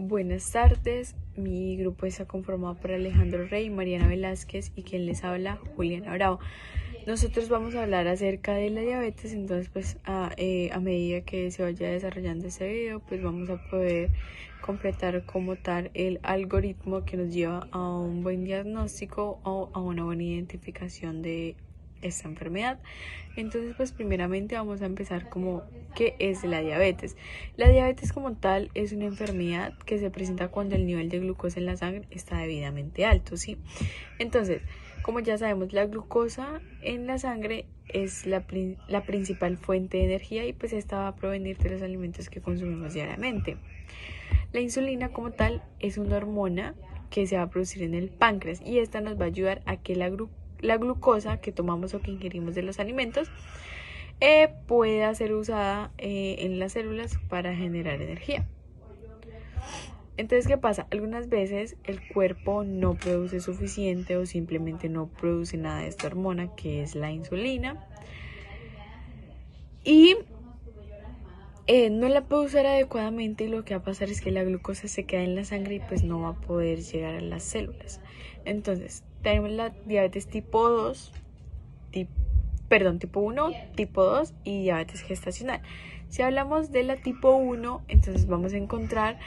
Buenas tardes, mi grupo está conformado por Alejandro Rey, Mariana Velázquez y quien les habla, Juliana Bravo. Nosotros vamos a hablar acerca de la diabetes, entonces pues a medida que se vaya desarrollando este video, pues vamos a poder completar como tal el algoritmo que nos lleva a un buen diagnóstico o a una buena identificación de esta enfermedad. Entonces pues primeramente vamos a empezar como qué es la diabetes. La diabetes como tal es una enfermedad que se presenta cuando el nivel de glucosa en la sangre está debidamente alto, ¿sí? Entonces, como ya sabemos, la glucosa en la sangre es la principal fuente de energía y pues esta va a provenir de los alimentos que consumimos diariamente. La insulina como tal es una hormona que se va a producir en el páncreas y esta nos va a ayudar a que la glucosa que tomamos o que ingerimos de los alimentos pueda ser usada en las células para generar energía. Entonces, ¿qué pasa? Algunas veces el cuerpo no produce suficiente o simplemente no produce nada de esta hormona que es la insulina y no la puede usar adecuadamente y lo que va a pasar es que la glucosa se queda en la sangre y pues no va a poder llegar a las células. Entonces, tenemos la diabetes tipo 2, tipo 1, tipo 2 y diabetes gestacional. Si hablamos de la tipo 1, entonces vamos a encontrar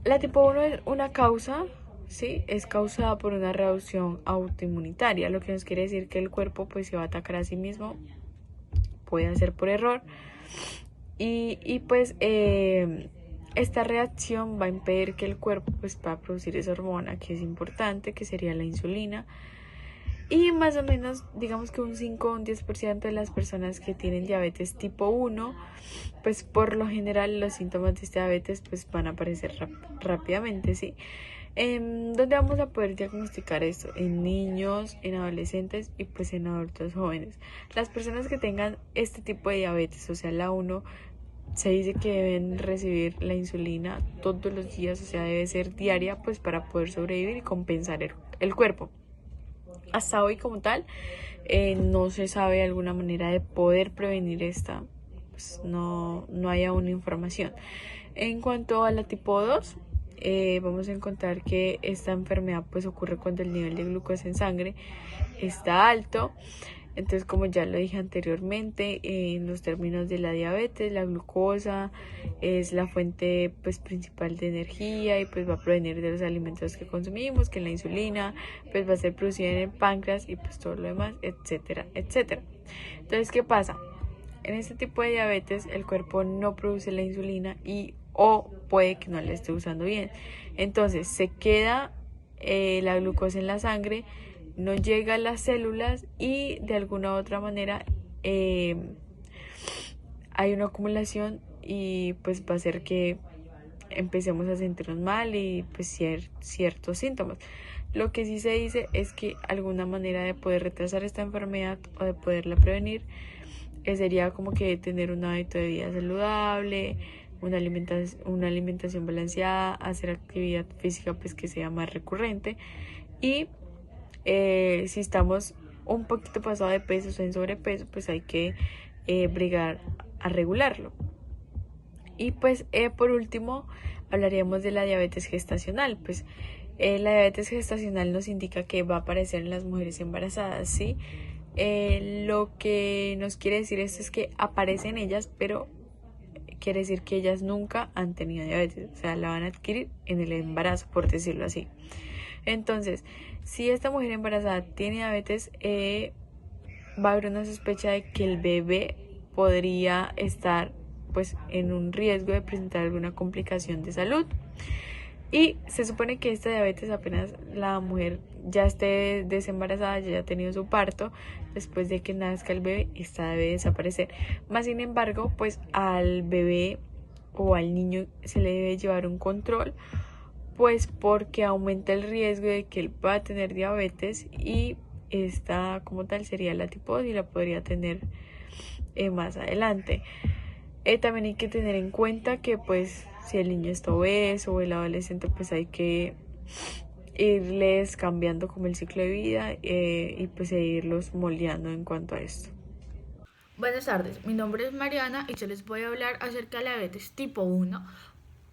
la tipo 1 es una causa, ¿sí? Es causada por una reacción autoinmunitaria, lo que nos quiere decir que el cuerpo pues se va a atacar a sí mismo, puede ser por error y pues esta reacción va a impedir que el cuerpo pues pueda producir esa hormona que es importante, que sería la insulina. Y más o menos, digamos que un 5 o un 10% de las personas que tienen diabetes tipo 1, pues por lo general los síntomas de esta diabetes pues van a aparecer rápidamente, ¿sí? ¿Dónde vamos a poder diagnosticar esto? En niños, en adolescentes y pues en adultos jóvenes. Las personas que tengan este tipo de diabetes, o sea, la 1, se dice que deben recibir la insulina todos los días, o sea, debe ser diaria pues para poder sobrevivir y compensar el cuerpo. Hasta hoy como tal no se sabe alguna manera de poder prevenir esta, pues no hay aún información. En cuanto a la tipo 2, vamos a encontrar que esta enfermedad pues ocurre cuando el nivel de glucosa en sangre está alto. Entonces, como ya lo dije anteriormente, en los términos de la diabetes, la glucosa es la fuente pues principal de energía y pues va a provenir de los alimentos que consumimos, que la insulina pues va a ser producida en el páncreas y pues todo lo demás, etcétera, etcétera. Entonces, ¿qué pasa? En este tipo de diabetes el cuerpo no produce la insulina y o puede que no la esté usando bien. Entonces, se queda la glucosa en la sangre, no llega a las células y de alguna u otra manera hay una acumulación y pues va a hacer que empecemos a sentirnos mal y pues ciertos síntomas. Lo que sí se dice es que alguna manera de poder retrasar esta enfermedad o de poderla prevenir sería como que tener un hábito de vida saludable, una alimentación balanceada, hacer actividad física pues que sea más recurrente y si estamos un poquito pasado de peso o en sobrepeso, pues hay que brigar a regularlo. Y pues por último hablaríamos de la diabetes gestacional. Pues la diabetes gestacional nos indica que va a aparecer en las mujeres embarazadas, ¿sí? Lo que nos quiere decir esto es que aparece en ellas, pero quiere decir que ellas nunca han tenido diabetes, o sea, la van a adquirir en el embarazo, por decirlo así. Entonces, si esta mujer embarazada tiene diabetes, va a haber una sospecha de que el bebé podría estar pues en un riesgo de presentar alguna complicación de salud. Y se supone que esta diabetes apenas la mujer ya esté desembarazada, ya haya tenido su parto, después de que nazca el bebé, esta debe desaparecer. Más sin embargo, pues al bebé o al niño se le debe llevar un control, pues porque aumenta el riesgo de que él pueda tener diabetes y esta como tal sería la tipo 2 y la podría tener más adelante. También hay que tener en cuenta que pues si el niño está obeso o el adolescente pues hay que irles cambiando como el ciclo de vida y pues irlos moldeando en cuanto a esto. Buenas tardes, mi nombre es Mariana y yo les voy a hablar acerca de la diabetes tipo 1.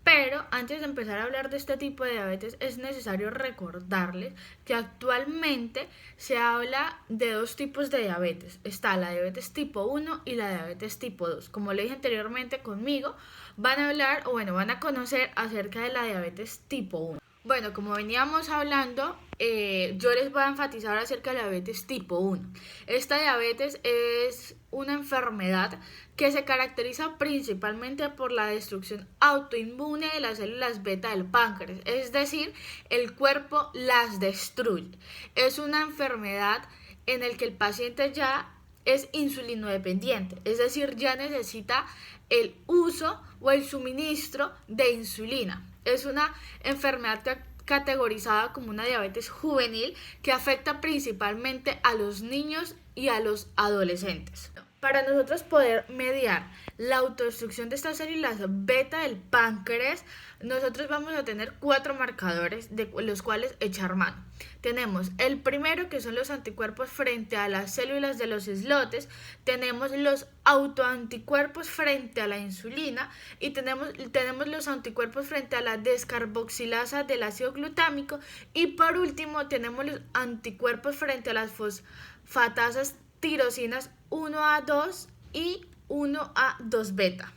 Pero antes de empezar a hablar de este tipo de diabetes es necesario recordarles que actualmente se habla de dos tipos de diabetes. Está la diabetes tipo 1 y la diabetes tipo 2. Como le dije anteriormente, conmigo van a hablar o bueno, van a conocer acerca de la diabetes tipo 1. Bueno, como veníamos hablando, yo les voy a enfatizar acerca de la diabetes tipo 1. Esta diabetes es una enfermedad que se caracteriza principalmente por la destrucción autoinmune de las células beta del páncreas, es decir, el cuerpo las destruye. Es una enfermedad en la que el paciente ya es insulinodependiente, es decir, ya necesita el uso o el suministro de insulina. Es una enfermedad categorizada como una diabetes juvenil que afecta principalmente a los niños y a los adolescentes. Para nosotros poder mediar la autodestrucción de estas células beta del páncreas, nosotros vamos a tener 4 marcadores de los cuales echar mano. Tenemos el primero, que son los anticuerpos frente a las células de los islotes, tenemos los autoanticuerpos frente a la insulina y tenemos los anticuerpos frente a la descarboxilasa del ácido glutámico y por último tenemos los anticuerpos frente a las fosfatasas tirosinas 1A2 y 1A2 beta.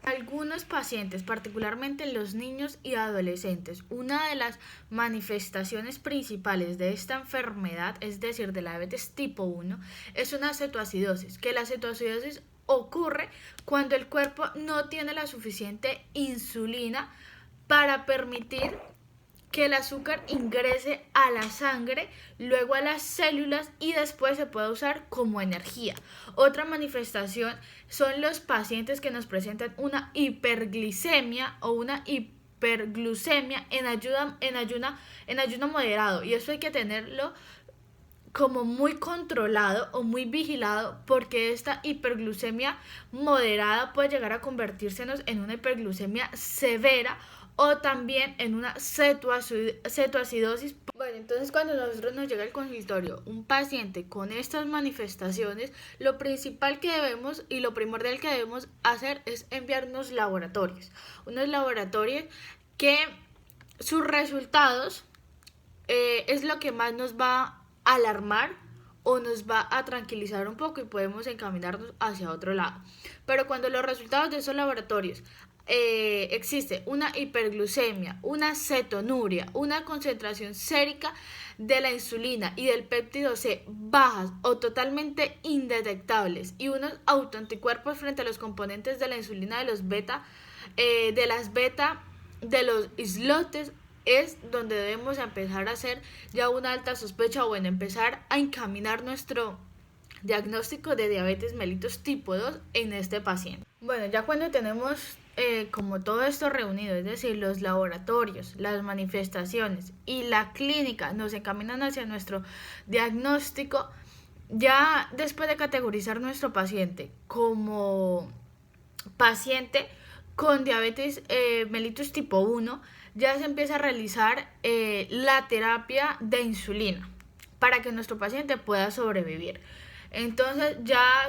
Algunos pacientes, particularmente los niños y adolescentes, una de las manifestaciones principales de esta enfermedad, es decir, de la diabetes tipo 1, es una cetoacidosis, que la cetoacidosis ocurre cuando el cuerpo no tiene la suficiente insulina para permitir que el azúcar ingrese a la sangre, luego a las células y después se puede usar como energía. Otra manifestación son los pacientes que nos presentan una hiperglicemia o una hiperglucemia en ayuno moderado, y eso hay que tenerlo como muy controlado o muy vigilado, porque esta hiperglucemia moderada puede llegar a convertirse en una hiperglucemia severa o también en una cetoacidosis. Bueno, entonces cuando nosotros nos llega al consultorio un paciente con estas manifestaciones, lo principal que debemos y lo primordial que debemos hacer es enviar unos laboratorios que sus resultados es lo que más nos va a alarmar o nos va a tranquilizar un poco y podemos encaminarnos hacia otro lado. Pero cuando los resultados de esos laboratorios existe una hiperglucemia, una cetonuria, una concentración sérica de la insulina y del péptido C bajas o totalmente indetectables y unos autoanticuerpos frente a los componentes de la insulina de los beta, de los islotes, es donde debemos empezar a hacer ya una alta sospecha o bueno, empezar a encaminar nuestro diagnóstico de diabetes mellitus tipo 2 en este paciente. Bueno, ya cuando tenemos como todo esto reunido, es decir, los laboratorios, las manifestaciones y la clínica nos encaminan hacia nuestro diagnóstico, ya después de categorizar nuestro paciente como paciente con diabetes mellitus tipo 1, ya se empieza a realizar la terapia de insulina para que nuestro paciente pueda sobrevivir. Entonces ya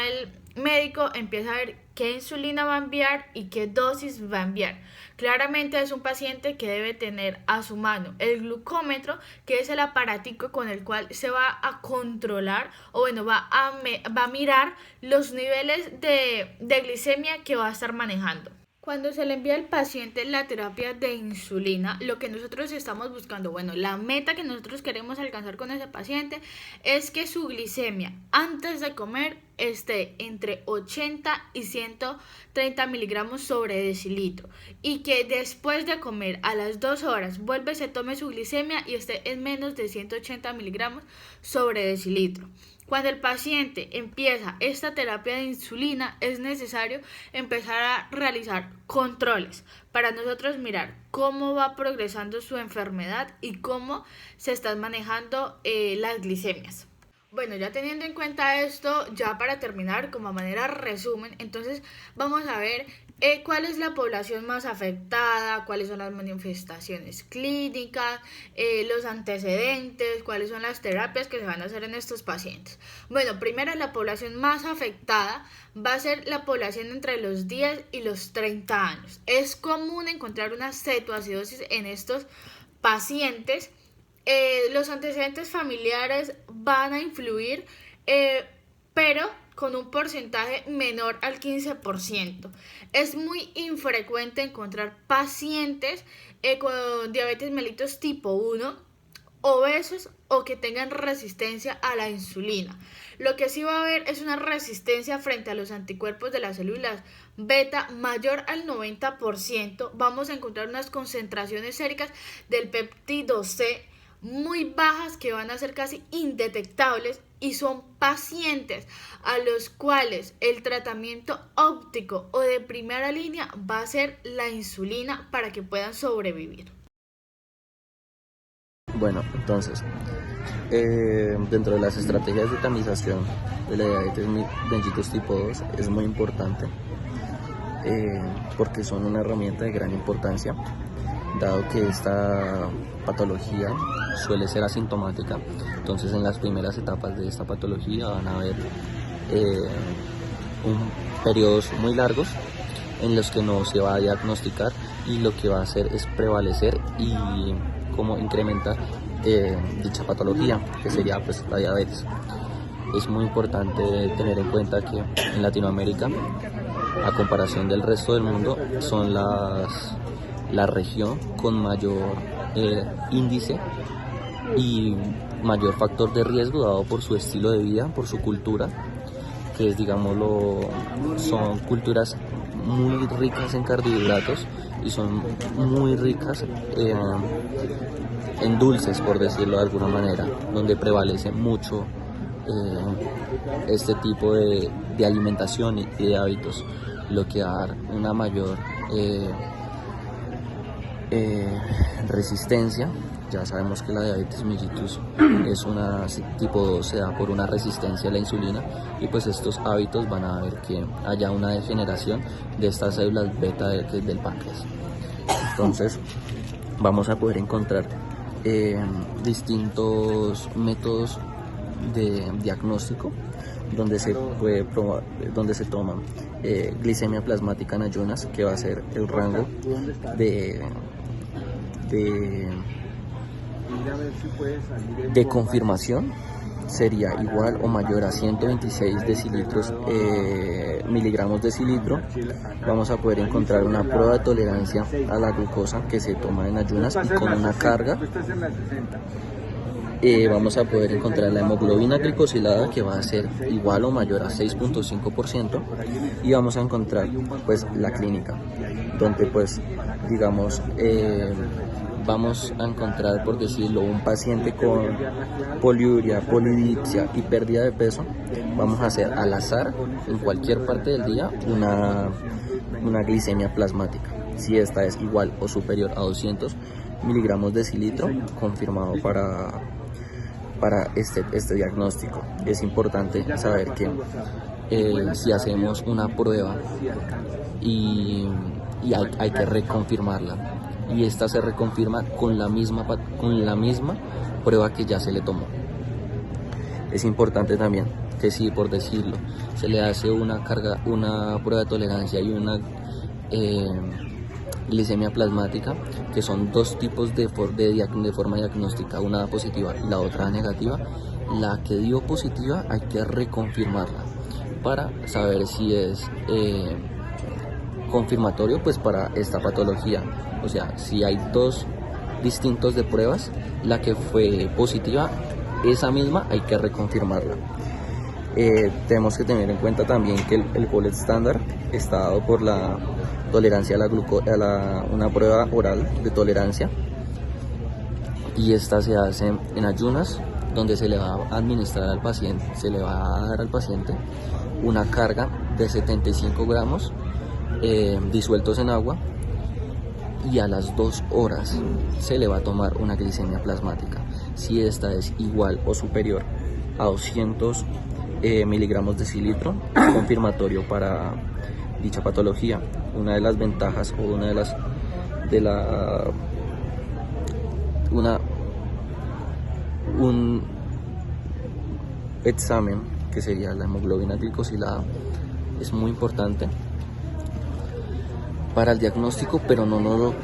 el médico empieza a ver qué insulina va a enviar y qué dosis va a enviar. Claramente es un paciente que debe tener a su mano el glucómetro, que es el aparatico con el cual se va a controlar o bueno, va a mirar los niveles de glicemia que va a estar manejando. Cuando se le envía al paciente la terapia de insulina, lo que nosotros estamos buscando, bueno, la meta que nosotros queremos alcanzar con ese paciente es que su glicemia antes de comer esté entre 80 y 130 miligramos sobre decilitro y que después de comer a las 2 horas vuelve, se tome su glicemia y esté en menos de 180 miligramos sobre decilitro. Cuando el paciente empieza esta terapia de insulina, es necesario empezar a realizar controles para nosotros mirar cómo va progresando su enfermedad y cómo se están manejando las glicemias. Bueno, ya teniendo en cuenta esto, ya para terminar, como a manera de resumen, entonces vamos a ver ¿Cuál es la población más afectada? ¿Cuáles son las manifestaciones clínicas? ¿Los antecedentes? ¿Cuáles son las terapias que se van a hacer en estos pacientes? Bueno, primero la población más afectada va a ser la población entre los 10 y los 30 años. Es común encontrar una cetoacidosis en estos pacientes. Los antecedentes familiares van a influir, pero con un porcentaje menor al 15%. Es muy infrecuente encontrar pacientes con diabetes mellitus tipo 1, obesos o que tengan resistencia a la insulina. Lo que sí va a haber es una resistencia frente a los anticuerpos de las células beta mayor al 90%. Vamos a encontrar unas concentraciones séricas del péptido C muy bajas que van a ser casi indetectables, y son pacientes a los cuales el tratamiento óptico o de primera línea va a ser la insulina para que puedan sobrevivir. Bueno, entonces, dentro de las estrategias de tamización de la diabetes mellitus tipo 2 es muy importante porque son una herramienta de gran importancia, dado que esta patología suele ser asintomática. Entonces en las primeras etapas de esta patología van a haber periodos muy largos en los que no se va a diagnosticar, y lo que va a hacer es prevalecer y como incrementar dicha patología, que sería pues la diabetes. Es muy importante tener en cuenta que en Latinoamérica, a comparación del resto del mundo, son la región con mayor índice y mayor factor de riesgo, dado por su estilo de vida, por su cultura, que es, digámoslo, son culturas muy ricas en carbohidratos y son muy ricas en dulces, por decirlo de alguna manera, donde prevalece mucho este tipo de alimentación y de hábitos, lo que da una mayor resistencia. Ya sabemos que la diabetes mellitus es una tipo 2, se da por una resistencia a la insulina, y pues estos hábitos van a ver que haya una degeneración de estas células beta del páncreas. Entonces vamos a poder encontrar distintos métodos de diagnóstico donde se puede probar, donde se toma glicemia plasmática en ayunas, que va a ser el rango de confirmación, sería igual o mayor a 126 miligramos decilitro. Vamos a poder encontrar una prueba de tolerancia a la glucosa que se toma en ayunas y con una carga. Vamos a poder encontrar la hemoglobina glicosilada, que va a ser igual o mayor a 6.5%, y vamos a encontrar pues la clínica, donde pues digamos vamos a encontrar, por decirlo, un paciente con poliuria, polidipsia y pérdida de peso. Vamos a hacer al azar en cualquier parte del día una glicemia plasmática. Si esta es igual o superior a 200 miligramos decilitro, confirmado para este diagnóstico. Es importante saber que si hacemos una prueba y hay que reconfirmarla, y esta se reconfirma con la misma prueba que ya se le tomó. Es importante también que si, por decirlo, se le hace una prueba de tolerancia y una glicemia plasmática, que son dos tipos de forma diagnóstica, una positiva y la otra negativa, la que dio positiva hay que reconfirmarla para saber si es confirmatorio pues para esta patología. O sea, si hay dos distintos de pruebas, la que fue positiva, esa misma hay que reconfirmarla. Tenemos que tener en cuenta también que el gold estándar está dado por la tolerancia a una prueba oral de tolerancia, y esta se hace en ayunas, donde se le va a administrar al paciente, se le va a dar al paciente una carga de 75 gramos disueltos en agua, y a las 2 horas se le va a tomar una glicemia plasmática. Si esta es igual o superior a 200 miligramos decilitro, confirmatorio para dicha patología. Una de las ventajas o una de las un examen que sería la hemoglobina glicosilada es muy importante para el diagnóstico, pero no nos lo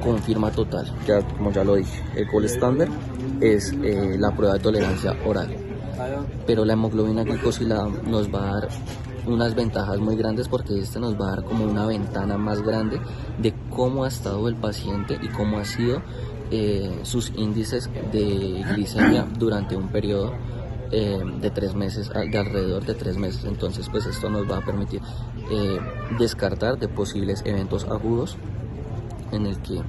confirma total. Ya, como ya lo dije, el gold estándar es la prueba de tolerancia oral, pero la hemoglobina glicosilada nos va a dar unas ventajas muy grandes, porque este nos va a dar como una ventana más grande de cómo ha estado el paciente y cómo ha sido sus índices de glicemia durante un periodo de 3 meses, de alrededor de 3 meses. Entonces pues esto nos va a permitir descartar de posibles eventos agudos en el que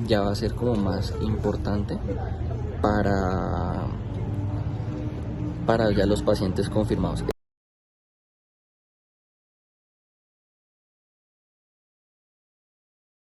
ya va a ser como más importante para ya los pacientes confirmados.